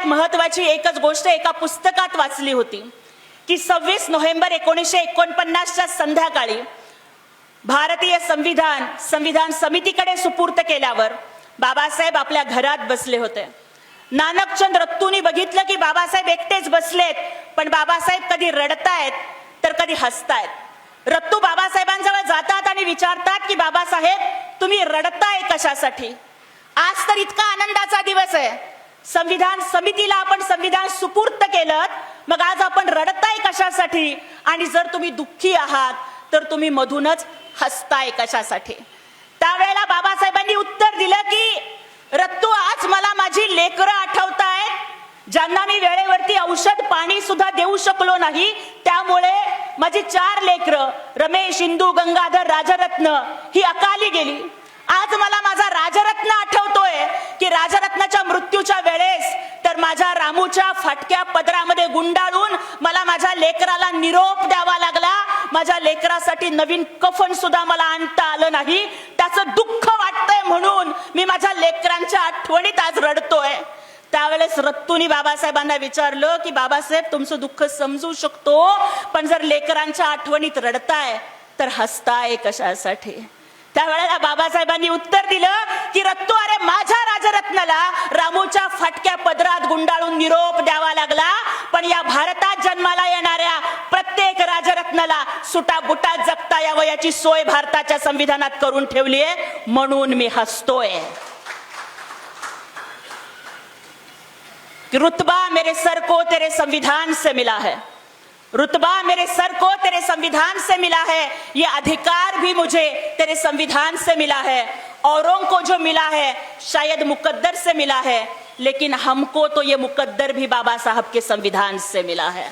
सगळ्यात महत्वाची एकच गोष्ट एका पुस्तकात वाचली होती की 26 नोव्हेंबर 1949च्या संध्याकाळी भारतीय संविधान समितीकडे सुपूर्त केल्यावर बाबासाहेब आपल्या घरात बसले होते. नानकचंद रत्तूंनी बघितलं की बाबासाहेब एकटेच बसलेत, पण बाबासाहेब कधी रडतायत तर कधी हसतायत. रत्तू बाबासाहेबांजवळ जातात आणि विचारतात की बाबासाहेब तुम्ही रडताय कशासाठी? आज तर इतका आनंदाचा दिवस आहे, संविधान समितीला आपण संविधान सुपूर्त केलं, मग आज आपण रडताय कशासाठी? आणि जर तुम्ही दुःखी आहात तर तुम्ही मधूनच हसताय कशासाठी? त्यावेळेला बाबासाहेबांनी उत्तर दिलं की रत्तू, आज मला माझी लेकरं आठवतायत, ज्यांना मी वेळेवरती औषध पाणी सुद्धा देऊ शकलो नाही. त्यामुळे माझी 4 लेकरं रमेश, इंदू, गंगाधर, राजरत्न ही अकाली गेली. आज मला माझा राजरत्न आठवतोय की राजरत्नाच्या मृत्यूच्या वेळेस तर माझ्या रामूच्या फाटक्या पदरामध्ये गुंडाळून मला माझ्या लेकराला निरोप द्यावा लागला. माझ्या लेकरासाठी नवीन कफन सुद्धा मला आणता आलं नाही. त्याचं दुःख वाटतंय म्हणून मी माझ्या लेकरांच्या आठवणीत आज रडतोय. त्यावेळेस रत्तूंनी बाबासाहेबांना विचारलं की बाबासाहेब तुमचं दुःख समजू शकतो, पण जर लेकरांच्या आठवणीत रडताय तर हसताय कशासाठी? त्यावेळेला बाबासाहेबांनी उत्तर दिलं की रत्तू, अरे माझ्या राजरत्नाला रामूच्या फाटक्या पदरात गुंडाळून निरोप द्यावा लागला, पण या भारतात जन्माला येणाऱ्या प्रत्येक राजरत्नाला सुटाबुटात जगता यावं याची सोय भारताच्या संविधानात करून ठेवलीये, म्हणून मी हसतोय. रुतबा मेरे सर को तेरे संविधान से मिला है, रुतबा मेरे सर को तेरे संविधान से मिला है, ये अधिकार भी मुझे तेरे संविधान से मिला है. औरों को जो मिला है शायद मुकद्दर से मिला है, लेकिन हमको तो ये मुकद्दर भी बाबा साहब के संविधान से मिला है.